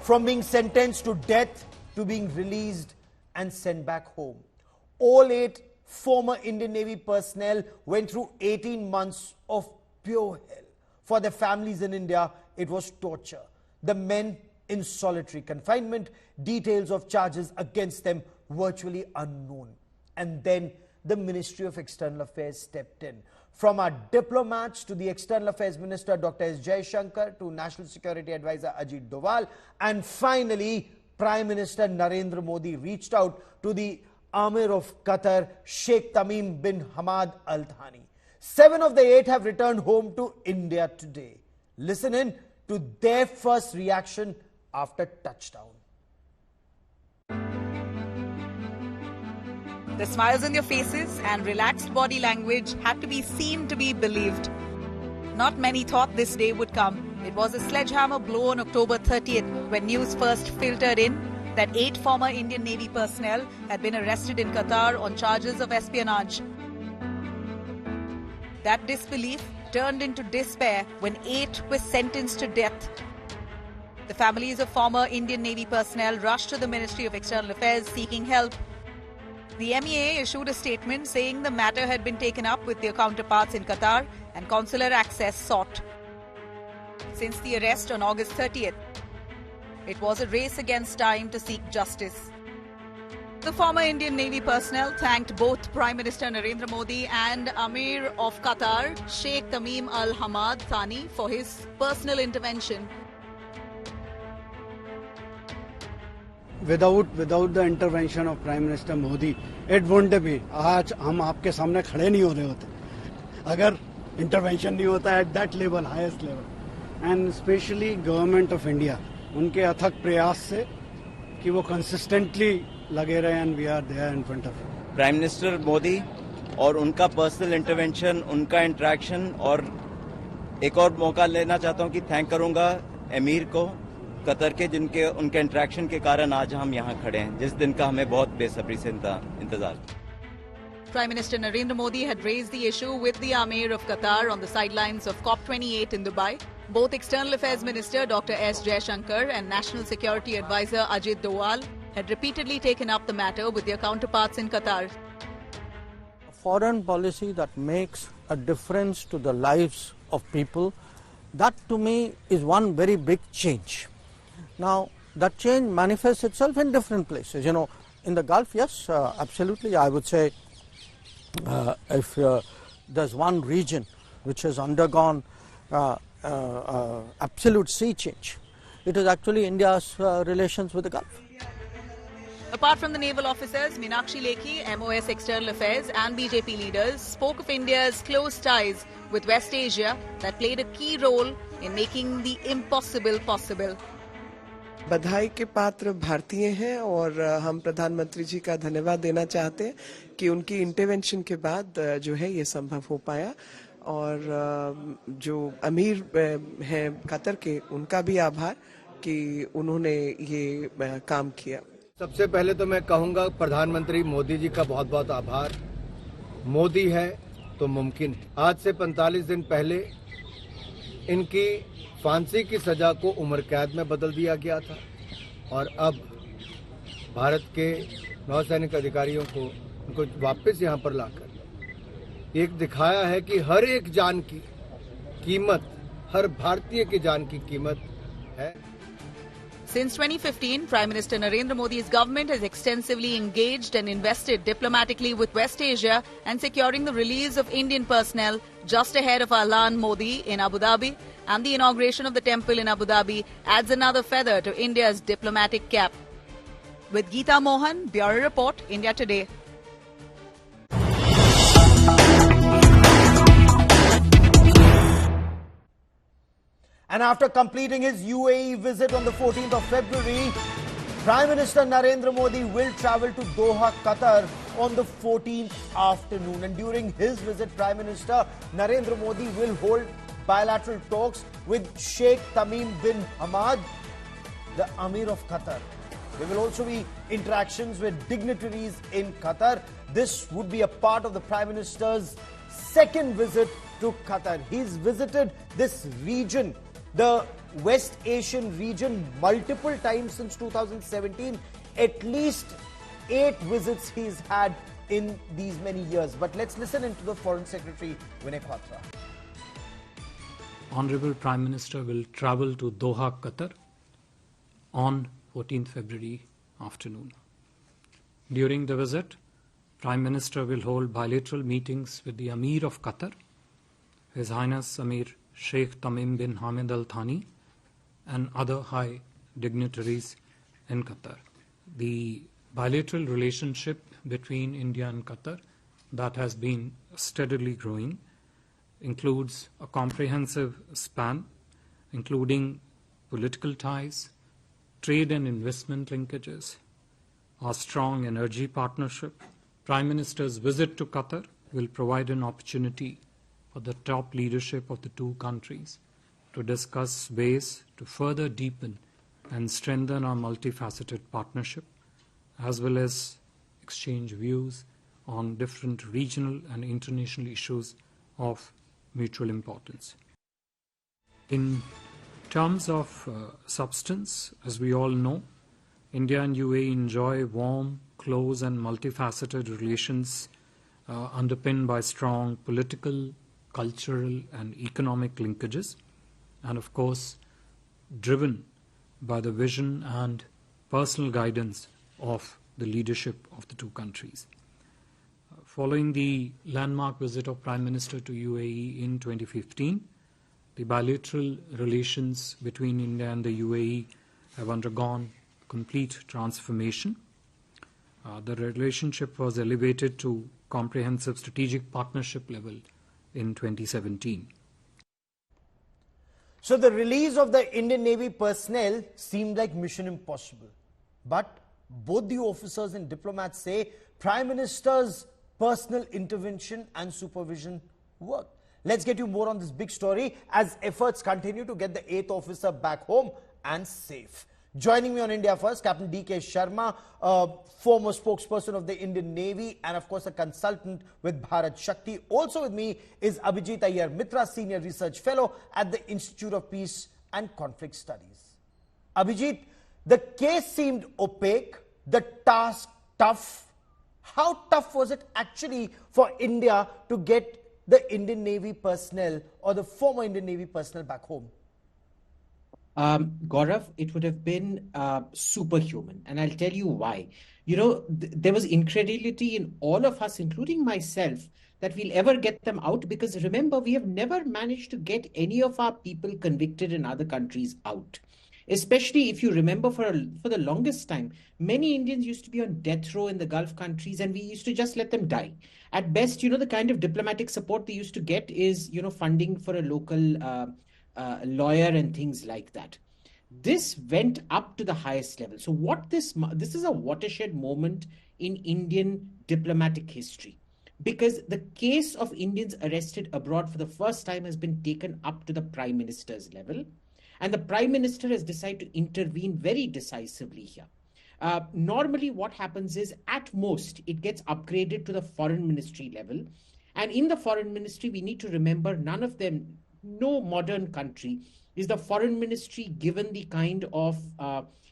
from being sentenced to death to being released and sent back home. All 8 former Indian Navy personnel went through 18 months of pure hell. For their families in India, it was torture. The men in solitary confinement, details of charges against them virtually unknown. And then the Ministry of External Affairs stepped in. From our diplomats to the External Affairs Minister Dr. Jaishankar to National Security Advisor Ajit Doval, and finally Prime Minister Narendra Modi reached out to the Amir of Qatar, Sheikh Tamim bin Hamad Al Thani. 7 of the 8 have returned home to India today. Listen in to their first reaction after touchdown. The smiles on their faces and relaxed body language had to be seen to be believed. Not many thought this day would come. It was a sledgehammer blow on October 30th when news first filtered in that 8 former Indian Navy personnel had been arrested in Qatar on charges of espionage. That disbelief turned into despair when 8 were sentenced to death. The families of former Indian Navy personnel rushed to the Ministry of External Affairs seeking help. The MEA issued a statement saying the matter had been taken up with their counterparts in Qatar and consular access sought. Since the arrest on August 30th, it was a race against time to seek justice. The former Indian Navy personnel thanked both Prime Minister Narendra Modi and Amir of Qatar, Sheikh Tamim Al Hamad Thani, for his personal intervention. Without the intervention of Prime Minister Modi, it wouldn't be. आज हम आपके सामने खड़े नहीं हो रहे होते अगर intervention नहीं होता at that level, highest level. And especially Government of India, उनके अथक प्रयास से कि वो consistently लगे रहे and we are there in front of you. Prime Minister Modi और उनका personal intervention, उनका interaction, और एक और मौका लेना चाहता हूँ कि thank करूँगा अमीर को कतर के जिनके उनके इंटरेक्शन के कारण आज हम यहाँ खड़े हैं जिस दिन का हमें बहुत बेसब्री से इंतजार. Prime Minister Narendra Modi had raised the issue with the Amir of Qatar on the sidelines of COP28 in Dubai. Both External Affairs Minister Dr. S. Jaishankar and National Security Advisor Ajit Doval had repeatedly taken up the matter with their counterparts in Qatar. A foreign policy that makes a difference to the lives of people, that to me is one very big change. Now, that change manifests itself in different places. You know, in the Gulf, yes, absolutely, I would say if there's one region which has undergone absolute sea change, it is actually India's relations with the Gulf. Apart from the naval officers, Meenakshi Lekhi, MOS External Affairs and BJP leaders spoke of India's close ties with West Asia that played a key role in making the impossible possible. बधाई के पात्र भारतीय हैं और हम प्रधानमंत्री जी का धन्यवाद देना चाहते हैं कि उनकी इंटरवेंशन के बाद जो है ये संभव हो पाया और जो अमीर हैं कतर के उनका भी आभार कि उन्होंने ये काम किया. सबसे पहले तो मैं कहूंगा प्रधानमंत्री मोदी जी का बहुत बहुत आभार. मोदी है तो मुमकिन है. आज से 45 दिन पहले इनकी फांसी की सजा को उम्र कैद में बदल दिया गया था और अब भारत के नौसैनिक अधिकारियों को उनको वापस यहां पर लाकर एक दिखाया है कि हर एक जान की कीमत, हर भारतीय की जान की कीमत है. Since 2015, Prime Minister Narendra Modi's government has extensively engaged and invested diplomatically with West Asia and securing the release of Indian personnel just ahead of Alan Modi in Abu Dhabi, and the inauguration of the temple in Abu Dhabi adds another feather to India's diplomatic cap. With Geeta Mohan, Bureau Report, India Today. And after completing his UAE visit on the 14th of February, Prime Minister Narendra Modi will travel to Doha, Qatar on the 14th afternoon. And during his visit, Prime Minister Narendra Modi will hold bilateral talks with Sheikh Tamim bin Hamad, the Amir of Qatar. There will also be interactions with dignitaries in Qatar. This would be a part of the Prime Minister's second visit to Qatar. He's visited this region the West Asian region multiple times since 2017. At least 8 visits he's had in these many years. But let's listen into the Foreign Secretary, Vinay Quatra. Honorable Prime Minister will travel to Doha, Qatar on 14th February afternoon. During the visit, Prime Minister will hold bilateral meetings with the Amir of Qatar, His Highness Amir Sheikh Tamim bin Hamad Al Thani, and other high dignitaries in Qatar. The bilateral relationship between India and Qatar that has been steadily growing includes a comprehensive span, including political ties, trade and investment linkages, our strong energy partnership. Prime Minister's visit to Qatar will provide an opportunity for the top leadership of the two countries to discuss ways to further deepen and strengthen our multifaceted partnership, as well as exchange views on different regional and international issues of mutual importance. In terms of substance, as we all know, India and UAE enjoy warm, close and multifaceted relations underpinned by strong political, cultural and economic linkages, and of course driven by the vision and personal guidance of the leadership of the two countries. Following the landmark visit of Prime Minister to UAE in 2015, the bilateral relations between India and the UAE have undergone complete transformation. The relationship was elevated to comprehensive strategic partnership level in 2017. So the release of the Indian Navy personnel seemed like mission impossible. But both the officers and diplomats say Prime Minister's personal intervention and supervision worked. Let's get you more on this big story as efforts continue to get the 8th officer back home and safe. Joining me on India First, Captain D.K. Sharma, former spokesperson of the Indian Navy and of course a consultant with Bharat Shakti. Also with me is Abhijit Iyer Mitra, Senior Research Fellow at the Institute of Peace and Conflict Studies. Abhijit, the case seemed opaque, the task tough. How tough was it actually for India to get the Indian Navy personnel or the former Indian Navy personnel back home? Gaurav, it would have been superhuman. And I'll tell you why. You know, there was incredulity in all of us, including myself, that we'll ever get them out. Because remember, we have never managed to get any of our people convicted in other countries out. Especially if you remember, for the longest time, many Indians used to be on death row in the Gulf countries and we used to just let them die. At best, you know, the kind of diplomatic support they used to get is, you know, funding for a local lawyer and things like that. This went up to the highest level. So this is a watershed moment in Indian diplomatic history, because the case of Indians arrested abroad for the first time has been taken up to the Prime Minister's level. And the Prime Minister has decided to intervene very decisively here. Normally what happens is, at most, it gets upgraded to the Foreign Ministry level. And in the Foreign Ministry, we need to remember, no modern country is the Foreign Ministry given the kind of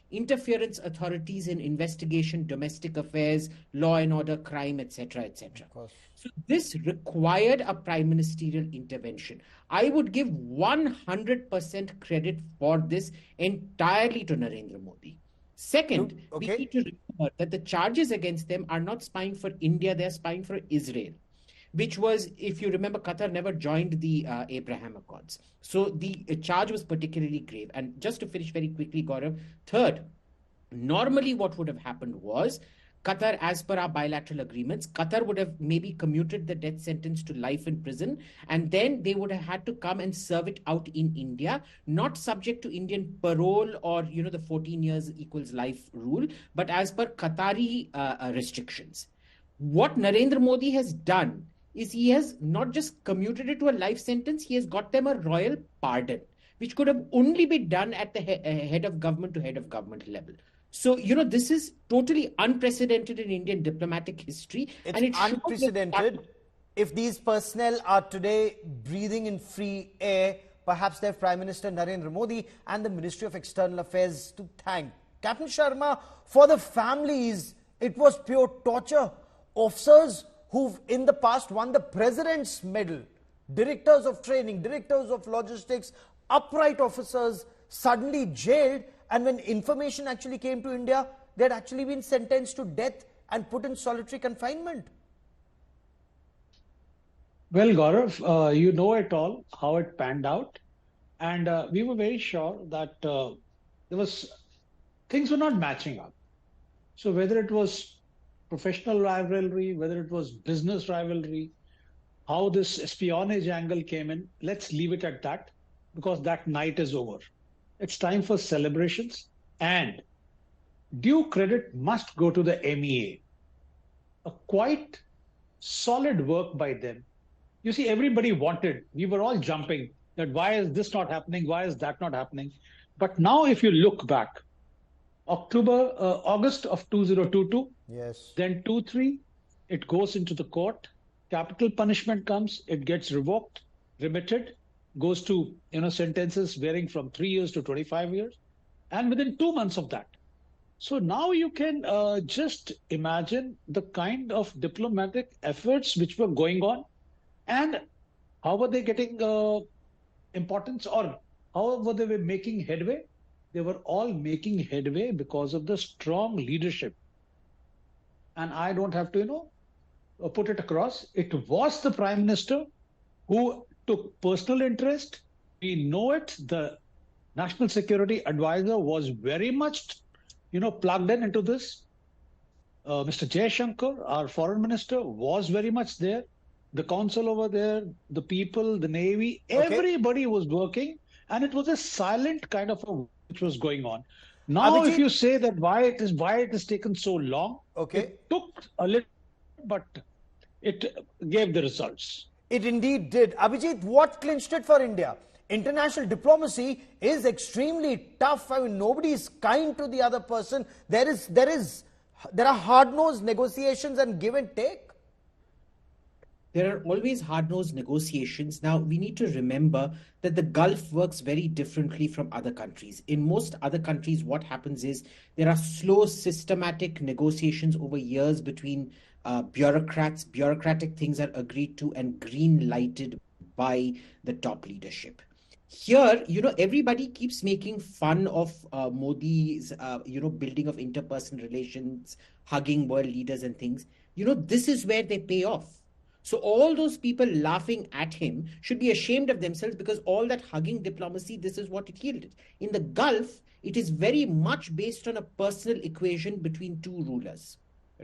interference authorities in investigation, domestic affairs, law and order, crime, etc., etc. So this required a prime ministerial intervention. I would give 100% credit for this entirely to Narendra Modi. Second, we need to remember that the charges against them are not spying for India, they're spying for Israel, which was, if you remember, Qatar never joined the Abraham Accords. So the charge was particularly grave. And just to finish very quickly, Gaurav, third, normally what would have happened was, Qatar, as per our bilateral agreements, Qatar would have maybe commuted the death sentence to life in prison, and then they would have had to come and serve it out in India, not subject to Indian parole or, you know, the 14 years equals life rule, but as per Qatari restrictions. What Narendra Modi has done is he has not just commuted it to a life sentence, he has got them a royal pardon, which could have only been done at the head of government to head of government level. So, you know, this is totally unprecedented in Indian diplomatic history. It's unprecedented. If these personnel are today breathing in free air, perhaps their Prime Minister Narendra Modi and the Ministry of External Affairs to thank. Captain Sharma, for the families, it was pure torture. Officers who've in the past won the President's Medal, directors of training, directors of logistics, upright officers, suddenly jailed, and when information actually came to India, they had actually been sentenced to death and put in solitary confinement. Well, Gaurav, you know it all, how it panned out. And we were very sure that things were not matching up. So whether it was professional rivalry, whether it was business rivalry, how this espionage angle came in, let's leave it at that, because that night is over. It's time for celebrations, and due credit must go to the MEA. A quite solid work by them. You see, everybody we were all jumping that why is this not happening? Why is that not happening? But now if you look back, August of 2022, yes, then 23, it goes into the court. Capital punishment comes, it gets revoked, remitted, goes to sentences varying from 3 years to 25 years, and within 2 months of that. So now you can just imagine the kind of diplomatic efforts which were going on, and how were they getting importance, or how were they making headway? They were all making headway because of the strong leadership. And I don't have to, put it across. It was the Prime Minister who took personal interest. We know it. The National Security Advisor was very much, plugged into this. Mr. Jaishankar, our Foreign Minister, was very much there. The council over there, the people, the Navy, everybody was working, and it was a silent kind of which was going on. Now, Abhijit, if you say that why it is taken so long, it took a little, but it gave the results. It indeed did. Abhijit, what clinched it for India? International diplomacy is extremely tough. I mean, nobody is kind to the other person. There are hard-nosed negotiations and give and take. There are always hard-nosed negotiations. Now, we need to remember that the Gulf works very differently from other countries. In most other countries, what happens is there are slow, systematic negotiations over years between bureaucrats. Bureaucratic things are agreed to and green-lighted by the top leadership. Here, everybody keeps making fun of Modi's, building of interpersonal relations, hugging world leaders and things. This is where they pay off. So all those people laughing at him should be ashamed of themselves, because all that hugging diplomacy, this is what it yielded. In the Gulf, it is very much based on a personal equation between two rulers,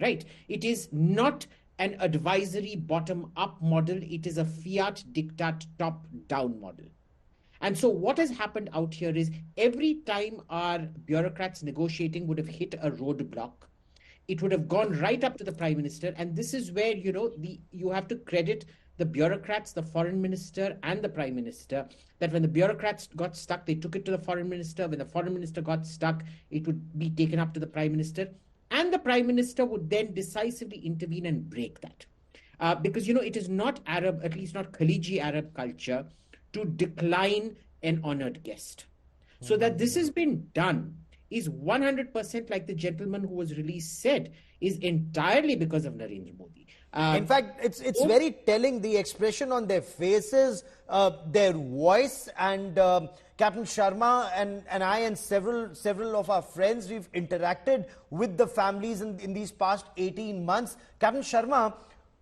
right? It is not an advisory bottom-up model. It is a fiat diktat top-down model. And so what has happened out here is every time our bureaucrats negotiating would have hit a roadblock, it would have gone right up to the Prime Minister. And this is where, you have to credit the bureaucrats, the Foreign Minister and the Prime Minister, that when the bureaucrats got stuck, they took it to the Foreign Minister. When the Foreign Minister got stuck, it would be taken up to the Prime Minister. And the Prime Minister would then decisively intervene and break that. Because, it is not Arab, at least not Khaliji Arab culture, to decline an honored guest. So that this has been done is 100%, like the gentleman who was released said, is entirely because of Narendra Modi. In fact, it's very telling, the expression on their faces, their voice, and Captain Sharma and I and several of our friends, we've interacted with the families in these past 18 months. Captain Sharma,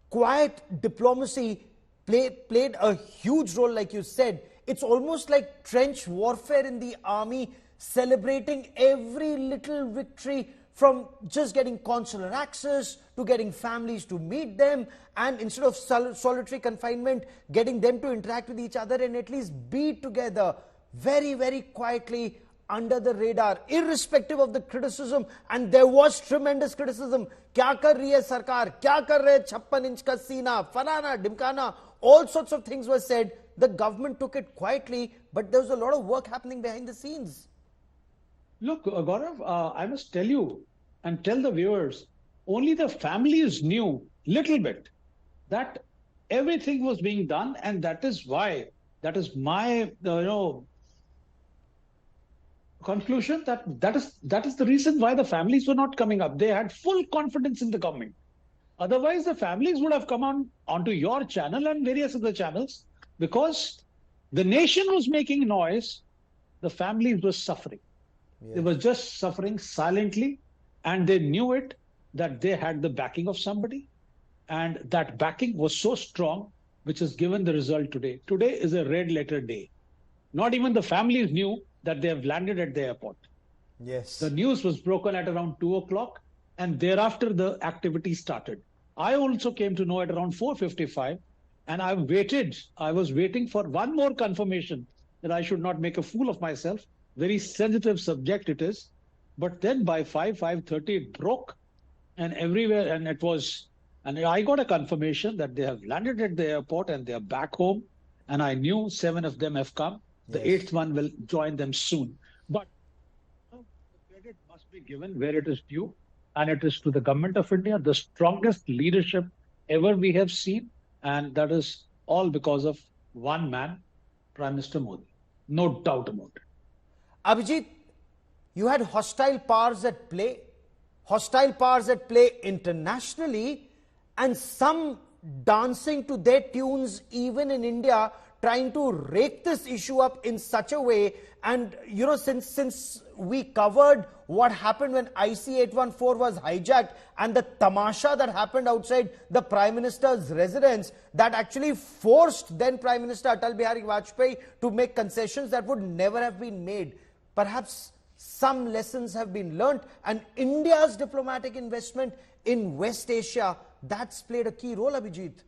quiet diplomacy played a huge role, like you said. It's almost like trench warfare in the army, celebrating every little victory, from just getting consular access to getting families to meet them, and instead of solitary confinement, getting them to interact with each other and at least be together very, very quietly under the radar, irrespective of the criticism. And there was tremendous criticism. Kya kar rahi hai sarkar? Kya kar rahe 56 inch ka seena? Falana, dimkana. All sorts of things were said. The government took it quietly, but there was a lot of work happening behind the scenes. Look, Gaurav, I must tell you and tell the viewers, only the families knew little bit that everything was being done, and that is why That is my, conclusion that is the reason why the families were not coming up. They had full confidence in the government. Otherwise, the families would have come onto your channel and various other channels, because the nation was making noise, the families were suffering. Yes. They were just suffering silently, and they knew it, that they had the backing of somebody, and that backing was so strong, which has given the result today. Today is a red letter day. Not even the families knew that they have landed at the airport. Yes. The news was broken at around 2 o'clock, and thereafter the activity started. I also came to know at around 4:55, and I was waiting for one more confirmation that I should not make a fool of myself. Very sensitive subject it is. But then by 5:30 it broke, and everywhere, and I got a confirmation that they have landed at the airport and they are back home. And I knew 7 of them have come. The 8th one will join them soon. But the credit must be given where it is due, and it is to the government of India, the strongest leadership ever we have seen, and that is all because of one man, Prime Minister Modi. No doubt about it. Abhijit, you had hostile powers at play internationally, and some dancing to their tunes even in India, trying to rake this issue up in such a way. And since we covered what happened when IC-814 was hijacked, and the tamasha that happened outside the Prime Minister's residence, that actually forced then Prime Minister Atal Bihari Vajpayee to make concessions that would never have been made. Perhaps some lessons have been learnt, and India's diplomatic investment in West Asia, that's played a key role, Abhijit.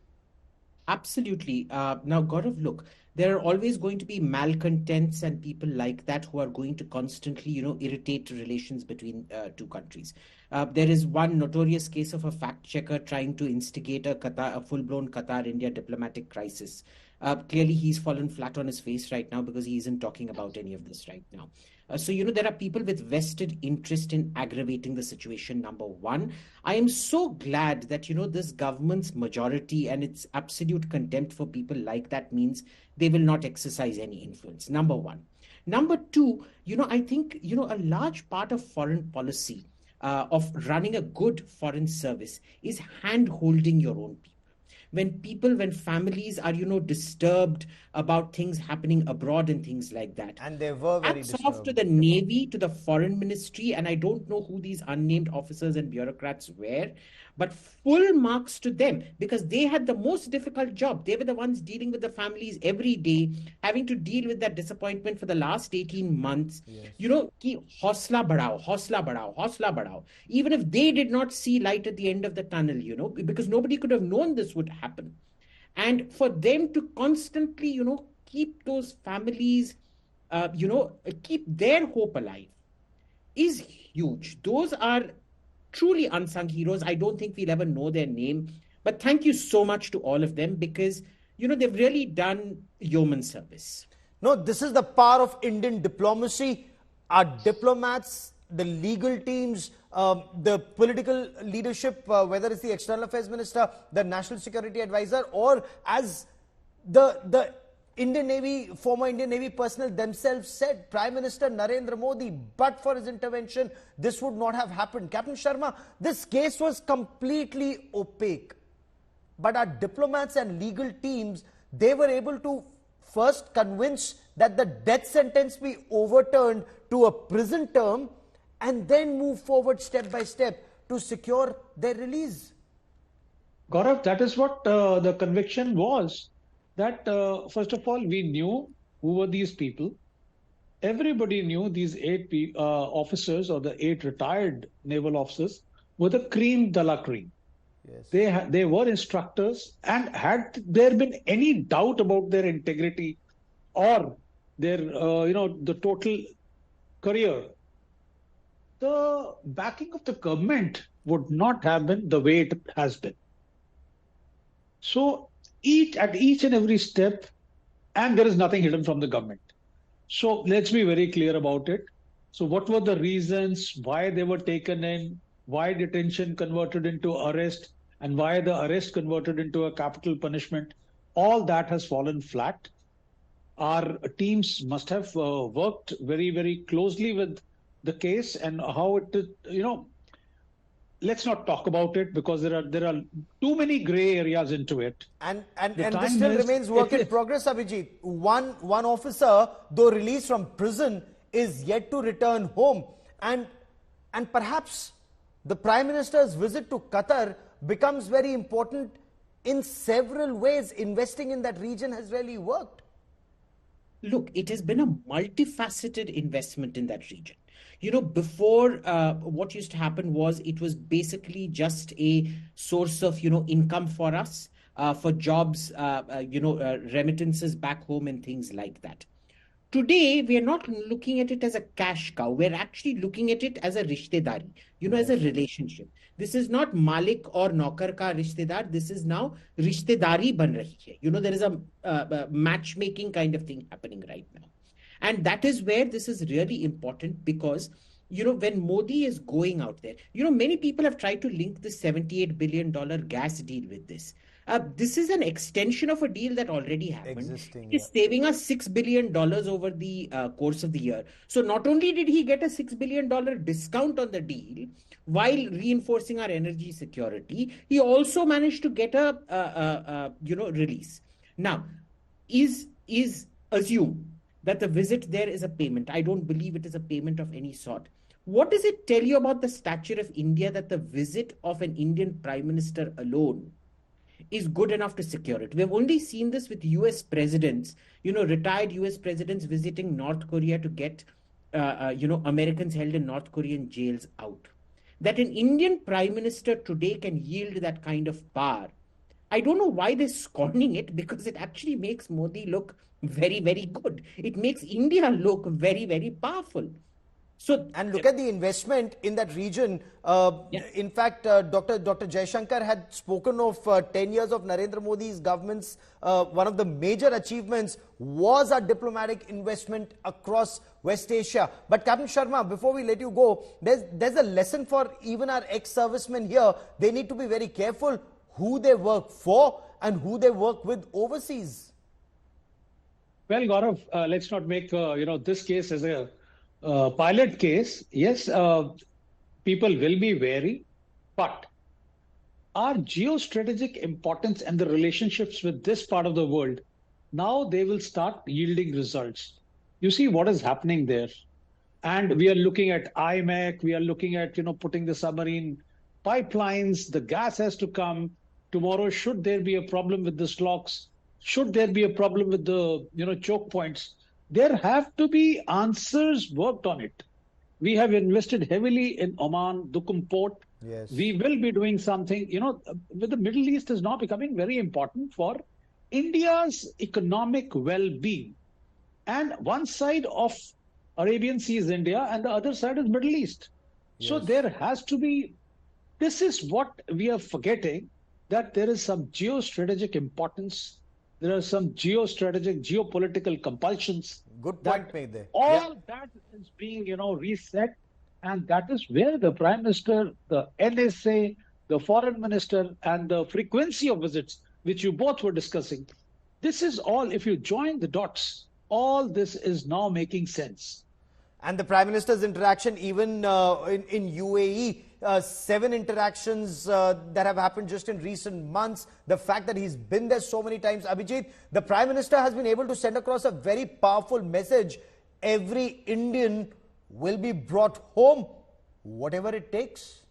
Absolutely. Now, Gaurav, look, there are always going to be malcontents and people like that who are going to constantly, irritate relations between two countries. There is one notorious case of a fact checker trying to instigate a full-blown Qatar-India diplomatic crisis. Clearly, he's fallen flat on his face right now because he isn't talking about any of this right now. So, there are people with vested interest in aggravating the situation, number one. I am so glad that, this government's majority and its absolute contempt for people like that means they will not exercise any influence, number one. Number two, I think, a large part of foreign policy, of running a good foreign service, is hand-holding your own people. When families are, disturbed about things happening abroad and things like that. And they were very disturbed. Hats off to the Navy, to the Foreign Ministry, and I don't know who these unnamed officers and bureaucrats were, but full marks to them, because they had the most difficult job. They were the ones dealing with the families every day, having to deal with that disappointment for the last 18 months. Yes. Ki hausla badao. Even if they did not see light at the end of the tunnel, because nobody could have known this would happen. And for them to constantly, keep those families, keep their hope alive is huge. Those are truly unsung heroes. I don't think we'll ever know their name, but thank you so much to all of them, because, they've really done yeoman service. No, this is the power of Indian diplomacy. Our diplomats, the legal teams, the political leadership, whether it's the External Affairs Minister, the National Security Advisor, or as the Indian Navy, former Indian Navy personnel themselves said, Prime Minister Narendra Modi, but for his intervention, this would not have happened. Captain Sharma, this case was completely opaque. But our diplomats and legal teams, they were able to first convince that the death sentence be overturned to a prison term, and then move forward step by step to secure their release. Gaurav, that is what the conviction was. That first of all, we knew who were these people. Everybody knew these 8 officers, or the 8 retired naval officers, were the cream de la cream. Yes. They were instructors, and had there been any doubt about their integrity or their the total career, the backing of the government would not have been the way it has been. So at each and every step, and there is nothing hidden from the government. So let's be very clear about it. So what were the reasons why they were taken in, why detention converted into arrest, and why the arrest converted into a capital punishment? All that has fallen flat. Our teams must have worked very, very closely with the case and how it, let's not talk about it because there are too many gray areas into it. And this still remains work in progress, Abhijit. One officer, though released from prison, is yet to return home. And perhaps the Prime Minister's visit to Qatar becomes very important in several ways. Investing in that region has really worked. Look, it has been a multifaceted investment in that region. Before what used to happen was it was basically just a source of, income for us, for jobs, remittances back home and things like that. Today, we are not looking at it as a cash cow. We're actually looking at it as a rishtedari, as a relationship. This is not Malik or Naukar ka rishtedar. This is now rishtedari ban rahi hai. There is a matchmaking kind of thing happening right now. And that is where this is really important because, when Modi is going out there, many people have tried to link the $78 billion gas deal with this. This is an extension of a deal that already happened. It's saving us $6 billion over the course of the year. So not only did he get a $6 billion discount on the deal while reinforcing our energy security, he also managed to get a release. Now, is assume that the visit there is a payment. I don't believe it is a payment of any sort. What does it tell you about the stature of India that the visit of an Indian Prime Minister alone is good enough to secure it? We've only seen this with US presidents, retired US presidents visiting North Korea to get, Americans held in North Korean jails out. That an Indian Prime Minister today can yield that kind of power. I don't know why they're scorning it because it actually makes Modi look very, very good. It makes India look very, very powerful. And look at the investment in that region. In fact, Dr. Jaishankar had spoken of 10 years of Narendra Modi's government's one of the major achievements was our diplomatic investment across West Asia. But Captain Sharma, before we let you go, there's a lesson for even our ex-servicemen here. They need to be very careful who they work for and who they work with overseas. Well, Gaurav, let's not make this case as a pilot case. Yes, people will be wary, but our geostrategic importance and the relationships with this part of the world, now they will start yielding results. You see what is happening there. And we are looking at IMEC, we are looking at, putting the submarine pipelines, the gas has to come. Tomorrow, should there be a problem with the slocks, should there be a problem with the, choke points, there have to be answers worked on it. We have invested heavily in Oman, Duqm port. Yes. We will be doing something, with the Middle East is now becoming very important for India's economic well-being. And one side of Arabian Sea is India and the other side is Middle East. Yes. So there has to be, this is what we are forgetting, that there is some geostrategic importance. There are some geopolitical compulsions. Good point made there. All that is being, reset. And that is where the Prime Minister, the NSA, the Foreign Minister, and the frequency of visits, which you both were discussing. This is all, if you join the dots, all this is now making sense. And the Prime Minister's interaction, even in UAE, 7 interactions that have happened just in recent months. The fact that he's been there so many times. Abhijit, the Prime Minister has been able to send across a very powerful message. Every Indian will be brought home, whatever it takes.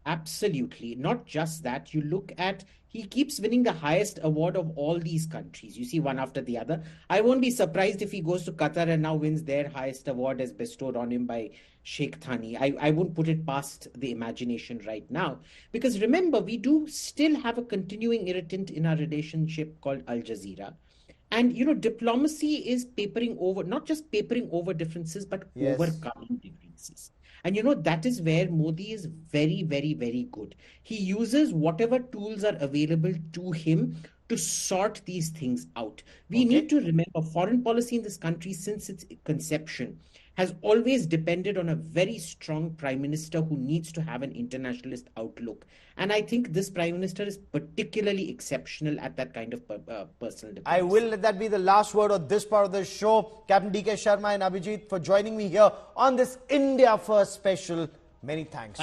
Absolutely. Not just that. You look at, he keeps winning the highest award of all these countries. You see one after the other. I won't be surprised if he goes to Qatar and now wins their highest award as bestowed on him by Sheikh Thani. I won't put it past the imagination right now. Because remember, we do still have a continuing irritant in our relationship called Al Jazeera. And, diplomacy is papering over, not just papering over differences, but overcoming differences. And, that is where Modi is very, very, very good. He uses whatever tools are available to him to sort these things out. We need to remember foreign policy in this country since its conception has always depended on a very strong Prime Minister who needs to have an internationalist outlook. And I think this Prime Minister is particularly exceptional at that kind of personal diplomacy. I will let that be the last word of this part of the show. Captain DK Sharma and Abhijit for joining me here on this India First special. Many thanks.